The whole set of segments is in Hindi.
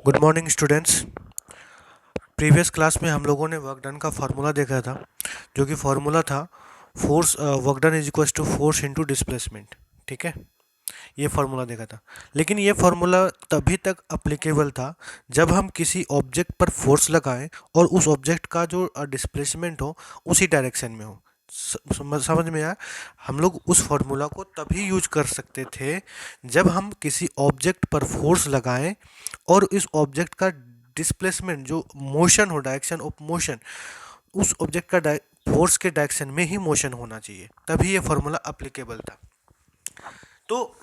Good morning students. Previous class में हम लोगों ने वर्क डन का फार्मूला देखा था, जो कि फार्मूला था force work done is equals to force into displacement. ठीक है, ये फार्मूला देखा था। लेकिन ये फार्मूला तभी तक अप्लीकेबल था जब हम किसी ऑब्जेक्ट पर फोर्स लगाएं और उस ऑब्जेक्ट का जो डिस्प्लेसमेंट हो उसी डायरेक्शन में हो। समझ में आया? हम लोग उस फार्मूला को तभी यूज कर सकते थे जब हम किसी ऑब्जेक्ट पर फोर्स लगाएं और इस ऑब्जेक्ट का डिस्प्लेसमेंट जो मोशन हो, डायरेक्शन ऑफ मोशन, उस ऑब्जेक्ट का फोर्स के डायरेक्शन में ही मोशन होना चाहिए, तभी ये फार्मूला अप्लीकेबल था। तो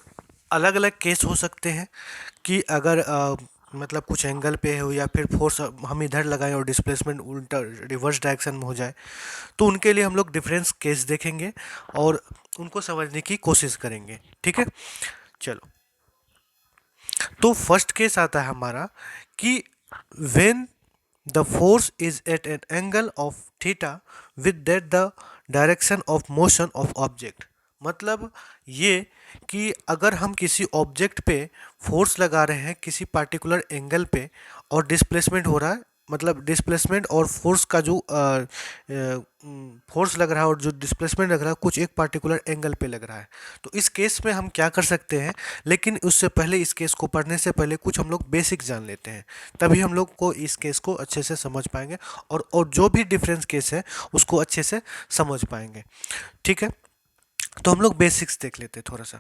अलग अलग केस हो सकते हैं कि अगर मतलब कुछ एंगल पे हो या फिर फोर्स हम इधर लगाएं और डिस्प्लेसमेंट उल्टा रिवर्स डायरेक्शन में हो जाए, तो उनके लिए हम लोग डिफरेंस केस देखेंगे और उनको समझने की कोशिश करेंगे। ठीक है, चलो। तो फर्स्ट केस आता है हमारा कि when the force is at an angle of theta with that the direction of motion of object। मतलब ये कि अगर हम किसी ऑब्जेक्ट पे फोर्स लगा रहे हैं किसी पार्टिकुलर एंगल पे और डिस्प्लेसमेंट हो रहा है, मतलब डिस्प्लेसमेंट और फोर्स का जो फोर्स लग रहा है और जो डिस्प्लेसमेंट लग रहा है कुछ एक पार्टिकुलर एंगल पे लग रहा है, तो इस केस में हम क्या कर सकते हैं। लेकिन उससे पहले, इस केस को पढ़ने से पहले कुछ हम लोग बेसिक जान लेते हैं, तभी हम लोग को इस केस को अच्छे से समझ पाएंगे और जो भी डिफरेंस केस है उसको अच्छे से समझ पाएंगे। ठीक है, तो हम लोग बेसिक्स देख लेते हैं थोड़ा सा।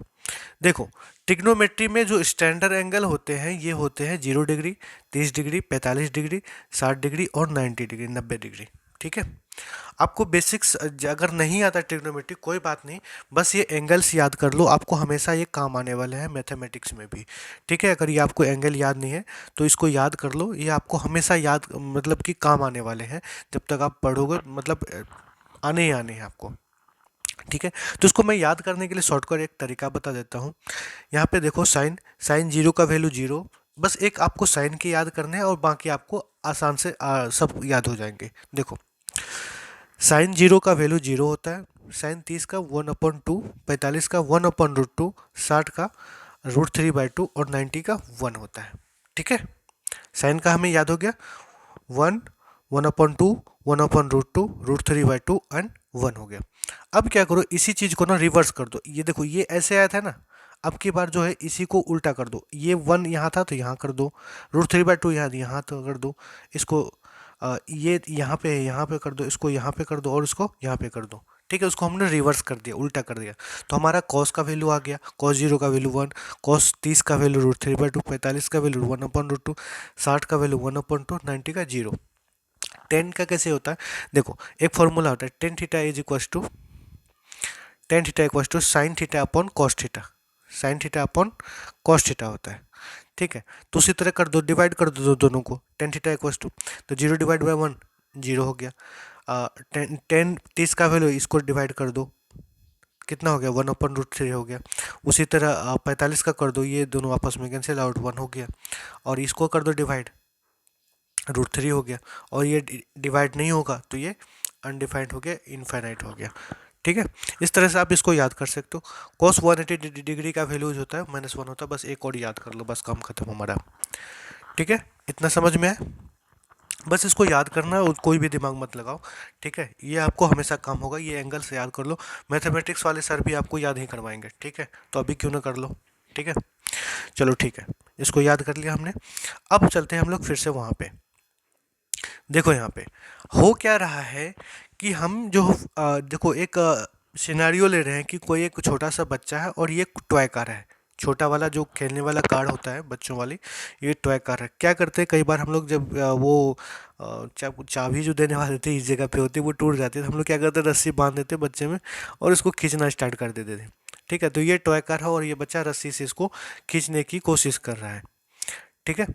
देखो, ट्रिग्नोमेट्री में जो स्टैंडर्ड एंगल होते हैं ये होते हैं 0 डिग्री, 30 डिग्री, 45 डिग्री, 60 डिग्री और 90 डिग्री, 90 डिग्री। ठीक है, आपको बेसिक्स अगर नहीं आता ट्रिग्नोमेट्री कोई बात नहीं, बस ये एंगल्स याद कर लो, आपको हमेशा ये काम आने वाले हैं मैथमेटिक्स में भी। ठीक है, अगर ये आपको एंगल याद नहीं है तो इसको याद कर लो, ये आपको हमेशा याद मतलब कि काम आने वाले हैं जब तक आप पढ़ोगे, मतलब आने ही आने हैं आपको। ठीक है, तो इसको मैं याद करने के लिए शॉर्टकट एक तरीका बता देता हूँ। यहाँ पे देखो, साइन साइन जीरो का वैल्यू जीरो, बस एक आपको साइन के याद करने हैं और बाकी आपको आसान से सब याद हो जाएंगे। देखो, साइन जीरो का वैल्यू जीरो होता है, साइन 30 का 1/2, 45 का 1/√2, 60 का √3/2 और 90 का 1 होता है। ठीक है, साइन का हमें याद हो गया, 1, 1/2, 1/√2, √3/2 एंड 1 हो गया। अब क्या करो, इसी चीज को ना रिवर्स कर दो। ये देखो, ये ऐसे आया था ना, अब की बार जो है इसी को उल्टा कर दो। ये 1 यहाँ था तो यहाँ कर दो, √3/2 यहाँ तो कर दो, इसको ये यहाँ पे कर दो, इसको यहाँ पे कर दो और इसको यहाँ पे कर दो। ठीक है, उसको हमने रिवर्स कर दिया, उल्टा कर दिया, तो हमारा कॉस का वैल्यू आ गया, कॉस जीरो का वैल्यू 1, कॉस 30 का वैल्यू √3/2, 45 का वैल्यू 1/√2, 60 का वैल्यू 1/2, 90 का जीरो। टेन का कैसे होता है, देखो एक फॉर्मूला होता है, tan theta equals to sine theta upon cos theta, sine theta upon cos theta होता है। ठीक है, तो उसी तरह कर दो, डिवाइड कर दो दोनों को, टेन थीटा इक्वल्स टू, तो 0/1 जीरो हो गया। टेन टेन 30 का वैल्यू, इसको डिवाइड कर दो, कितना हो गया, 1/√3 हो गया। उसी तरह 45 का कर दो, ये दोनों आपस में कैंसिल आउट, 1 हो गया। और इसको कर दो डिवाइड, √3 हो गया। और ये डिवाइड नहीं होगा तो ये अनडिफाइंड हो गया, इनफाइनाइट हो गया। ठीक है, इस तरह से आप इसको याद कर सकते हो। कॉस 180 डिग्री का वैल्यू होता है -1 होता है, बस एक और याद कर लो, बस काम खत्म हमारा। ठीक है, इतना समझ में आया? बस इसको याद करना है और कोई भी दिमाग मत लगाओ। ठीक है, ये आपको हमेशा काम होगा, ये एंगल से याद कर लो। मैथमेटिक्स वाले सर भी आपको याद ही करवाएंगे। ठीक है, तो अभी क्यों ना कर लो। ठीक है, चलो ठीक है, इसको याद कर लिया हमने। अब चलते हैं हम लोग फिर से वहाँ पे। देखो यहाँ पे हो क्या रहा है कि हम जो देखो एक सिनेरियो ले रहे हैं कि कोई एक छोटा सा बच्चा है और ये टॉय कार है, छोटा वाला जो खेलने वाला कार होता है बच्चों वाली, ये टॉय कार है। क्या करते हैं कई बार हम लोग, जब वो चाबी जो देने वाले थे इस जगह पे होती है वो टूट जाती है, तो हम लोग क्या करते हैं, रस्सी बांध देते बच्चे में और इसको खींचना स्टार्ट कर देते थे। ठीक है, तो ये टॉय कार है और ये बच्चा रस्सी से इसको खींचने की कोशिश कर रहा है। ठीक है,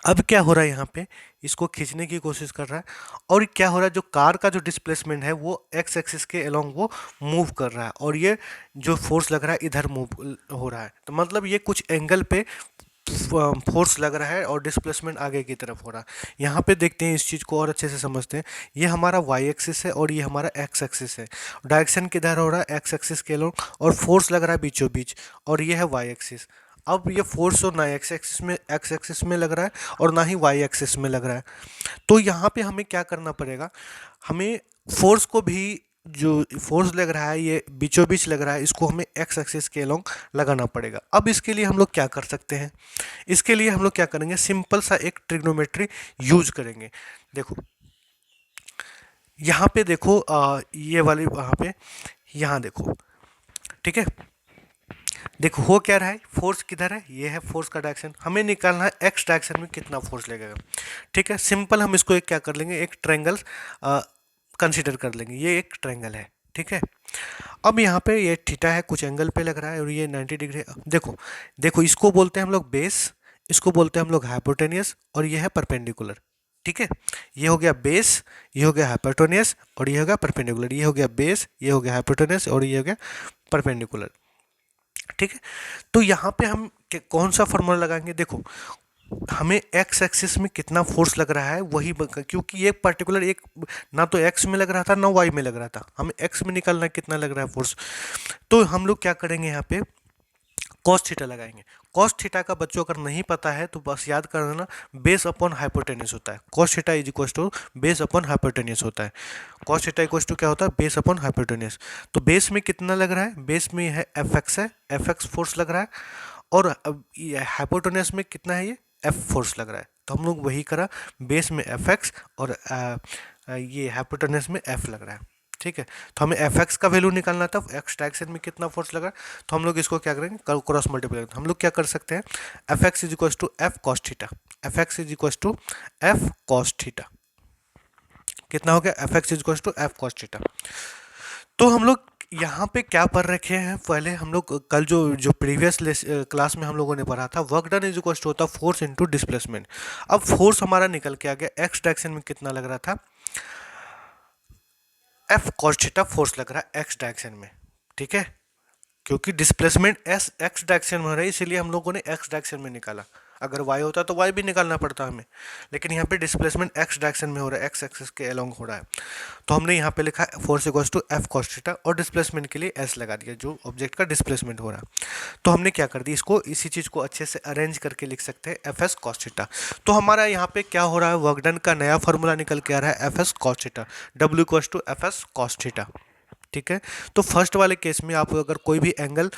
अब क्या हो रहा है यहाँ पे, इसको खींचने की कोशिश कर रहा है और क्या हो रहा है, जो कार का जो डिस्प्लेसमेंट है वो एक्स एक्सिस के अलोंग वो मूव कर रहा है और ये जो फोर्स लग रहा है इधर मूव हो रहा है, तो मतलब ये कुछ एंगल पे फोर्स लग रहा है और डिस्प्लेसमेंट आगे की तरफ हो रहा है। यहाँ पे देखते हैं, इस चीज़ को और अच्छे से समझते हैं। ये हमारा वाई एक्सिस है और ये हमारा एक्स एक्सिस है। डायरेक्शन किधर हो रहा है, एक्स एक्सिस के अलोंग, और फोर्स लग रहा है बीचों बीच, और ये है वाई एक्सिस। अब ये फोर्स तो ना एक्स एक्सिस में लग रहा है और ना ही वाई एक्सिस में लग रहा है। तो यहाँ पे हमें क्या करना पड़ेगा, हमें फोर्स को भी, जो फोर्स लग रहा है ये बीचों बीच लग रहा है, इसको हमें एक्स एक्सिस के अलोंग लगाना पड़ेगा। अब इसके लिए हम लोग क्या कर सकते हैं, इसके लिए हम लोग क्या करेंगे, सिंपल सा एक ट्रिग्नोमेट्री यूज करेंगे। देखो यहाँ पे देखो, ये वाली वहाँ पे, यहाँ देखो, ठीक है। देखो हो क्या रहा है, फोर्स किधर है, ये है फोर्स का डायरेक्शन, हमें निकालना है एक्स डायरेक्शन में कितना फोर्स लगेगा। ठीक है, सिंपल हम इसको एक क्या कर लेंगे, एक ट्रायंगल कंसीडर कर लेंगे, ये एक ट्रायंगल है। ठीक है, अब यहाँ पे ये थीटा है, कुछ एंगल पे लग रहा है और ये 90 डिग्री है। देखो देखो, इसको बोलते हैं हम लोग बेस, इसको बोलते हैं हम लोग हाइपोटेनियस, और ये है परपेंडिकुलर। ठीक है, ये हो गया बेस, ये हो गया हाइपोटेनियस, और ये हो गया परपेंडिकुलर। ये हो गया बेस, ये हो गया हाइपोटेनियस, और ये हो गया परपेंडिकुलर। ठीक है, तो यहाँ पे हम कौन सा फॉर्मूला लगाएंगे, देखो हमें एक्स एक्सिस में कितना फोर्स लग रहा है वही क्योंकि ये पर्टिकुलर एक, ना तो एक्स में लग रहा था ना वाई में लग रहा था, हमें एक्स में निकालना है कितना लग रहा है फोर्स। तो हम लोग क्या करेंगे, यहाँ पे कॉस थीटा लगाएंगे। कॉस थीटा का बच्चों अगर नहीं पता है तो बस याद कर देना, बेस अपॉन हाइपोटेनियस होता है। Cos theta is equal to base upon hypotenuse होता है। कॉस थीटा इक्वल टू क्या होता है, बेस अपॉन हाइपोटेनियस। तो बेस में कितना लग रहा है, बेस में है एफ एक्स है, एफ एक्स फोर्स लग रहा है, और अब हाइपोटेनियस में कितना है, ये एफ फोर्स लग रहा है। तो हम लोग वही करा, बेस में एफ एक्स और ये हाइपोटेनियस में एफ लग रहा है। ठीक है, तो हमें एफ एक्स का वैल्यू निकालना था, एक्स डायरेक्शन में कितना फोर्स लगा, तो हम लोग इसको क्या करेंगे, क्रॉस मल्टीप्लाई करेंगे। हम लोग क्या कर सकते हैं, F X is equal to F cos theta, F X is equal to F cos theta. कितना हो गया, F X is equal to F cos theta. तो हम लोग यहाँ पे क्या पढ़ रखे हैं, पहले हम लोग कल जो जो प्रीवियस क्लास में हम लोगों ने पढ़ा था, work done is equal to होता फोर्स इनटू डिस्प्लेसमेंट। अब फोर्स हमारा निकल के आ गया, एक्स डायरेक्शन में कितना लग रहा था, एफ कॉस थीटा फोर्स लग रहा है एक्स डायरेक्शन में। ठीक है, क्योंकि डिस्प्लेसमेंट एस एक्स डायरेक्शन में हो रहा है, इसीलिए हम लोगों ने एक्स डायरेक्शन में निकाला। अगर वाई होता तो वाई भी निकालना पड़ता हमें, लेकिन यहाँ पे डिस्प्लेसमेंट एक्स डायरेक्शन में हो रहा है, एक्स एक्सिस के अलोंग हो रहा है। तो हमने यहाँ पे लिखा force equals to F cos theta, और डिस्प्लेसमेंट के लिए एस लगा दिया, जो ऑब्जेक्ट का डिस्प्लेसमेंट हो रहा है। तो हमने क्या कर दिया, इसको इसी चीज़ को अच्छे से अरेंज करके लिख सकते हैं, एफ एस कॉस थीटा। तो हमारा यहाँ पे क्या हो रहा है, वर्क डन का नया फॉर्मूला निकल के आ रहा है, F S cos theta, W equals to F S cos theta. ठीक है, तो फर्स्ट वाले केस में आप अगर कोई भी एंगल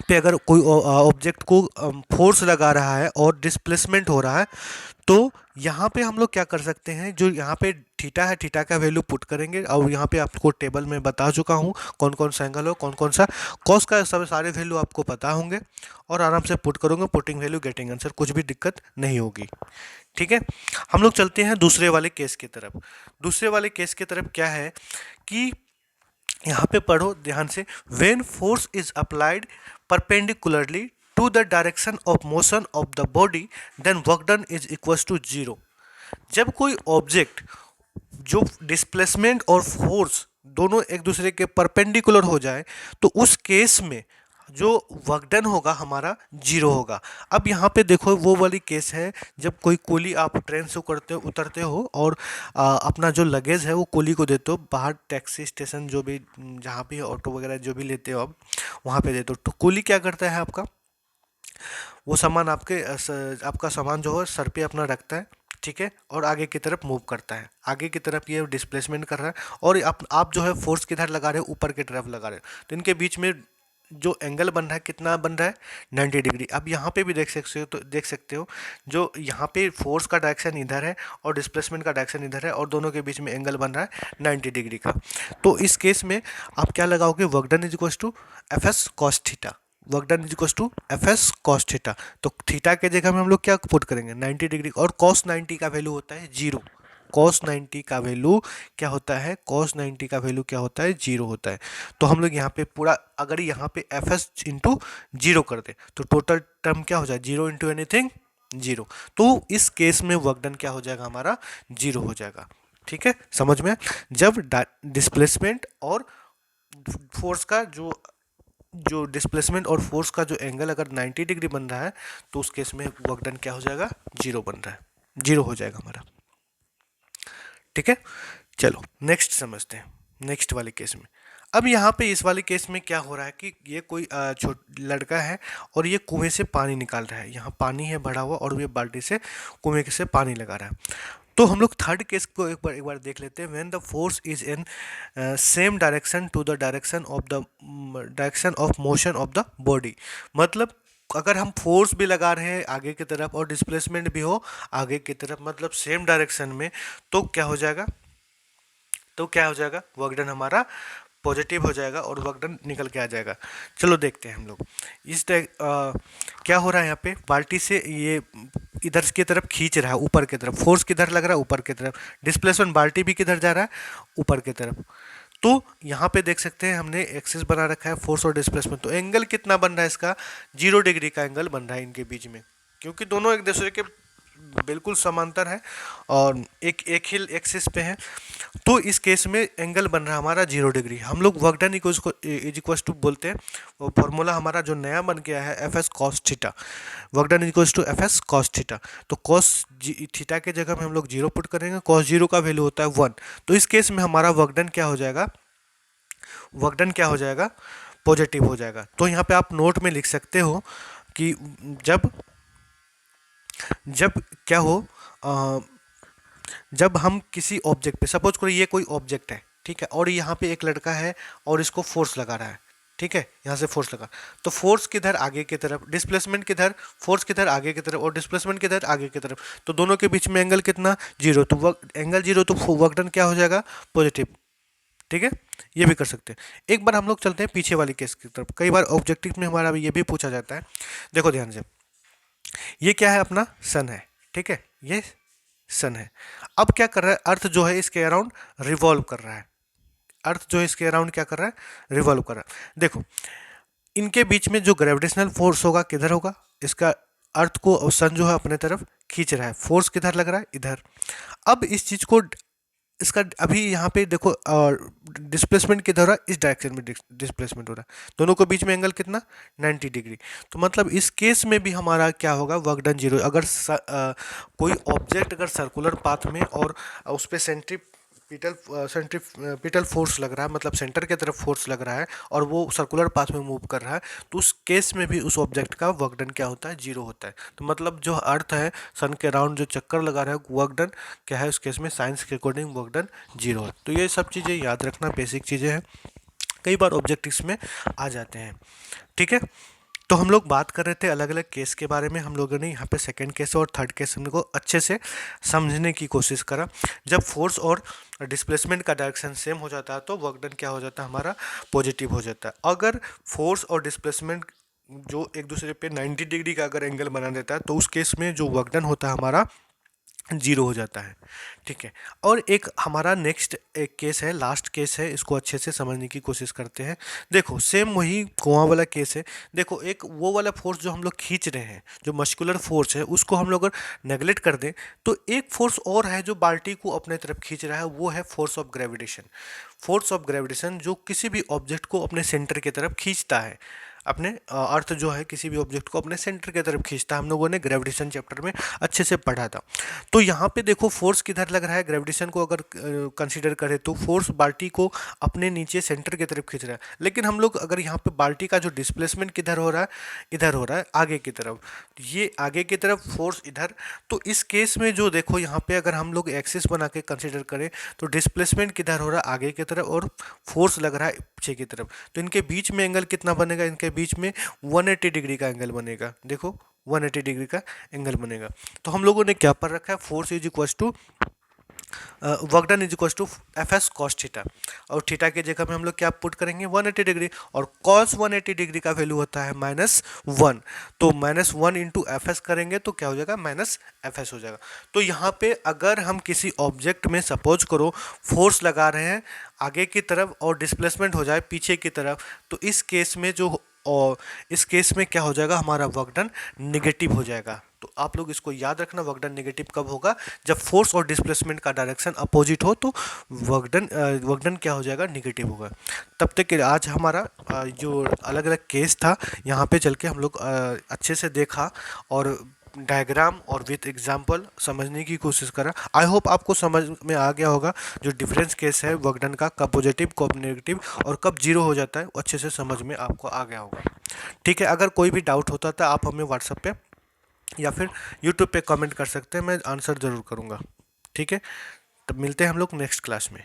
पे अगर कोई ऑब्जेक्ट को फोर्स लगा रहा है और डिस्प्लेसमेंट हो रहा है, तो यहाँ पे हम लोग क्या कर सकते हैं, जो यहाँ पे थीटा है, थीटा का वैल्यू पुट करेंगे, और यहाँ पे आपको टेबल में बता चुका हूँ कौन कौन सा एंगल हो, कौन कौन सा, कॉस का सब सारे वैल्यू आपको पता होंगे, और आराम से पुट करोगे, पुटिंग वैल्यू गेटिंग आंसर, कुछ भी दिक्कत नहीं होगी। ठीक है, हम लोग चलते हैं दूसरे वाले केस की तरफ। दूसरे वाले केस की तरफ क्या है कि यहाँ पे पढ़ो ध्यान से, when force is applied perpendicularly to the direction of motion of the body then work done is equals to zero. जब कोई ऑब्जेक्ट जो डिस्प्लेसमेंट और फोर्स दोनों एक दूसरे के परपेंडिकुलर हो जाए, तो उस केस में जो वर्क डन होगा हमारा जीरो होगा। अब यहाँ पे देखो वो वाली केस है, जब कोई कुली आप ट्रेन से उतरते हो और अपना जो लगेज है वो कुली को देते हो, बाहर टैक्सी स्टेशन जो भी, जहाँ भी ऑटो वगैरह जो भी लेते हो आप, वहाँ पे देते हो। तो कुली क्या करता है, आपका वो सामान आपका सामान जो है सर पे अपना रखता है, ठीक है, और आगे की तरफ मूव करता है, आगे की तरफ ये डिस्प्लेसमेंट कर रहा है, और आप जो है फोर्स किधर लगा रहे हो, ऊपर की तरफ लगा रहे हो। तो इनके बीच में जो एंगल बन रहा है कितना बन रहा है, 90 डिग्री। अब यहाँ पे भी देख सकते हो जो यहाँ पे फोर्स का डायरेक्शन इधर है और डिस्प्लेसमेंट का डायरेक्शन इधर है, और दोनों के बीच में एंगल बन रहा है 90 डिग्री का। तो इस केस में आप क्या लगाओगे, work done is equal to F S cos theta, work done is equal to F S cos theta. तो थीटा के जगह में हम लोग क्या पुट करेंगे, 90 डिग्री, और कॉस 90 का वैल्यू होता है जीरो। कॉस 90 का वैल्यू क्या होता है, कॉस 90 का वैल्यू क्या होता है, जीरो होता है। तो हम लोग यहाँ पे पूरा, अगर यहाँ पे एफ एस इंटू जीरो कर दे तो टोटल टर्म क्या हो जाए, जीरो इंटू एनीथिंग जीरो। तो इस केस में वर्क डन क्या हो जाएगा, हमारा जीरो हो जाएगा। ठीक है, समझ में, जब डिस्प्लेसमेंट और फोर्स का जो डिस्प्लेसमेंट और फोर्स का जो एंगल अगर 90 डिग्री बन रहा है, तो उस केस में वर्क डन क्या हो जाएगा, जीरो बन रहा है, जीरो हो जाएगा हमारा। ठीक है, चलो नेक्स्ट समझते हैं, नेक्स्ट वाले केस में। अब यहाँ पे इस वाले केस में क्या हो रहा है कि ये कोई लड़का है और ये कुएं से पानी निकाल रहा है। यहाँ पानी है भरा हुआ और ये बाल्टी से कुएं से पानी लगा रहा है। तो हम लोग थर्ड केस को एक बार देख लेते हैं। When the force is in same direction to the direction of motion of the body. मतलब अगर हम फोर्स भी लगा रहे हैं आगे की तरफ और डिस्प्लेसमेंट भी हो आगे की तरफ, मतलब सेम डायरेक्शन में, तो क्या हो जाएगा, वर्क डन हमारा पॉजिटिव हो जाएगा और वर्क डन निकल के आ जाएगा। चलो देखते हैं हम लोग क्या हो रहा है। यहाँ पे बाल्टी से ये इधर की तरफ खींच रहा है, ऊपर की तरफ फोर्स किधर लग रहा है, ऊपर की तरफ। डिस्प्लेसमेंट बाल्टी भी किधर जा रहा है, ऊपर की तरफ। तो यहाँ पे देख सकते हैं हमने एक्सिस बना रखा है फोर्स और डिस्प्लेसमेंट। तो एंगल कितना बन रहा है इसका, 0 डिग्री का एंगल बन रहा है इनके बीच में, क्योंकि दोनों एक दूसरे के बिल्कुल समांतर है और एक ही एक्सिस पे है। तो इस केस में एंगल बन रहा है हमारा 0 डिग्री। हम लोग work done is equal to बोलते हैं, वो फॉर्मूला हमारा जो नया बन गया है F S cos theta. Work done equal to F S cos theta. तो कॉस थीटा के जगह में हम लोग 0 पुट करेंगे, कॉस 0 का वैल्यू होता है 1। तो इस केस में हमारा वर्क डन क्या हो जाएगा, पॉजिटिव हो जाएगा। तो यहाँ पे आप नोट में लिख सकते हो कि जब जब क्या हो अ, जब हम किसी ऑब्जेक्ट पे, सपोज करो ये कोई ऑब्जेक्ट है, ठीक है, और यहाँ पे एक लड़का है और इसको फोर्स लगा रहा है, ठीक है, यहाँ से फोर्स लगा। तो फोर्स किधर, आगे की तरफ। डिस्प्लेसमेंट किधर, फोर्स किधर, आगे की तरफ, और डिस्प्लेसमेंट किधर, आगे की तरफ। तो दोनों के बीच में एंगल कितना, 0। तो एंगल 0, तो वर्क डन क्या हो जाएगा, पॉजिटिव। ठीक है, ये भी कर सकते हैं। एक बार हम लोग चलते हैं पीछे वाली केस की तरफ। कई बार ऑब्जेक्टिव में हमारा ये भी पूछा जाता है। देखो ध्यान से, ये क्या है, अपना सन है, ठीक है, ये सन है। अब क्या कर रहा है, अर्थ जो है इसके अराउंड रिवॉल्व कर रहा है। अर्थ जो है इसके अराउंड क्या कर रहा है, रिवॉल्व कर रहा है। देखो इनके बीच में जो ग्रेविटेशनल फोर्स होगा किधर होगा, इसका अर्थ को सन जो है अपने तरफ खींच रहा है, फोर्स किधर लग रहा है, इधर। अब इस चीज को, इसका अभी यहाँ पे देखो डिस्प्लेसमेंट किधर हो रहा है, इस डायरेक्शन में डिस्प्लेसमेंट हो रहा है। दोनों के बीच में एंगल कितना, 90 डिग्री। तो मतलब इस केस में भी हमारा क्या होगा, वर्क डन 0। अगर कोई ऑब्जेक्ट अगर सर्कुलर पाथ में और उस पर सेंट्रीपिटल फोर्स लग रहा है, मतलब सेंटर की तरफ फोर्स लग रहा है, और वो सर्कुलर पाथ में मूव कर रहा है, तो उस केस में भी उस ऑब्जेक्ट का वर्क डन क्या होता है, 0 होता है। तो मतलब जो अर्थ है सन के अराउंड जो चक्कर लगा रहा है, वर्क डन क्या है, उस केस में साइंस के अकॉर्डिंग वर्क डन 0 है। तो ये सब चीज़ें याद रखना, बेसिक चीज़ें हैं, कई बार ऑब्जेक्टिव्स में आ जाते हैं। ठीक है, तो हम लोग बात कर रहे थे अलग अलग केस के बारे में। हम लोगों ने यहाँ पे सेकंड केस और थर्ड केस हमको अच्छे से समझने की कोशिश करा। जब फोर्स और डिस्प्लेसमेंट का डायरेक्शन सेम हो जाता है तो वर्क डन क्या हो जाता है, हमारा पॉजिटिव हो जाता है। अगर फोर्स और डिस्प्लेसमेंट जो एक दूसरे पे 90 डिग्री का अगर एंगल बना देता है तो उस केस में जो वर्क डन होता है हमारा 0 हो जाता है। ठीक है, और एक हमारा नेक्स्ट एक केस है, लास्ट केस है, इसको अच्छे से समझने की कोशिश करते हैं। देखो सेम वही कुआं वाला केस है। देखो एक वो वाला फोर्स जो हम लोग खींच रहे हैं, जो मस्कुलर फोर्स है, उसको हम लोग अगर नेगलेक्ट कर दें तो एक फोर्स और है जो बाल्टी को अपने तरफ खींच रहा है, वो है force of gravitation. Force of gravitation जो किसी भी ऑब्जेक्ट को अपने सेंटर की तरफ खींचता है, अपने अर्थ जो है किसी भी ऑब्जेक्ट को अपने सेंटर की तरफ खींचता है। हम लोगों ने ग्रेविटेशन चैप्टर में अच्छे से पढ़ा था। तो यहाँ पे देखो फोर्स किधर लग रहा है, ग्रेविटेशन को अगर कंसीडर करें तो फोर्स बाल्टी को अपने नीचे सेंटर की तरफ खींच रहा है। लेकिन हम लोग अगर यहाँ पे बाल्टी का जो डिस्प्लेसमेंट किधर हो रहा है, इधर हो रहा है, आगे की तरफ, ये आगे की तरफ फोर्स इधर। तो इस केस में जो देखो यहाँ पे अगर हम लोग एक्सिस बना के कंसिडर करें तो डिस्प्लेसमेंट किधर हो रहा है, आगे की तरफ, और फोर्स लग रहा है पीछे की तरफ। तो इनके बीच में एंगल कितना बनेगा, इनके बीच में 180 डिग्री का एंगल बनेगा। देखो 180 डिग्री का एंगल बनेगा। तो हम लोगों ने क्या पढ़ रखा है, force is equal to work done is equal to F S cos theta, और थीटा की जगह में हम लोग क्या पुट करेंगे, 180 डिग्री, और कॉस 180 डिग्री का वैल्यू होता है -1। तो -1 इंटू एफ एस करेंगे तो क्या हो जाएगा, -एफ एस हो जाएगा। तो यहाँ पे अगर हम किसी ऑब्जेक्ट में सपोज करो फोर्स लगा रहे हैं आगे की तरफ और डिस्प्लेसमेंट हो जाए पीछे की तरफ, तो इस केस में इस केस में क्या हो जाएगा, हमारा वर्क डन निगेटिव हो जाएगा। तो आप लोग इसको याद रखना, वर्क डन नेगेटिव कब होगा, जब फोर्स और डिस्प्लेसमेंट का डायरेक्शन अपोजिट हो, तो वर्क डन क्या हो जाएगा, निगेटिव होगा। तब तक के आज हमारा जो अलग अलग केस था यहाँ पे चल के हम लोग अच्छे से देखा और डायग्राम और विथ एग्जांपल समझने की कोशिश करा। आई होप आपको समझ में आ गया होगा जो डिफरेंस केस है वर्क डन का, कब पॉजिटिव कब नेगेटिव और कब जीरो हो जाता है, वो अच्छे से समझ में आपको आ गया होगा। ठीक है, अगर कोई भी डाउट होता तो आप हमें व्हाट्सएप पे या फिर यूट्यूब पे कमेंट कर सकते हैं, मैं आंसर ज़रूर करूँगा। ठीक है, तब मिलते हैं हम लोग नेक्स्ट क्लास में।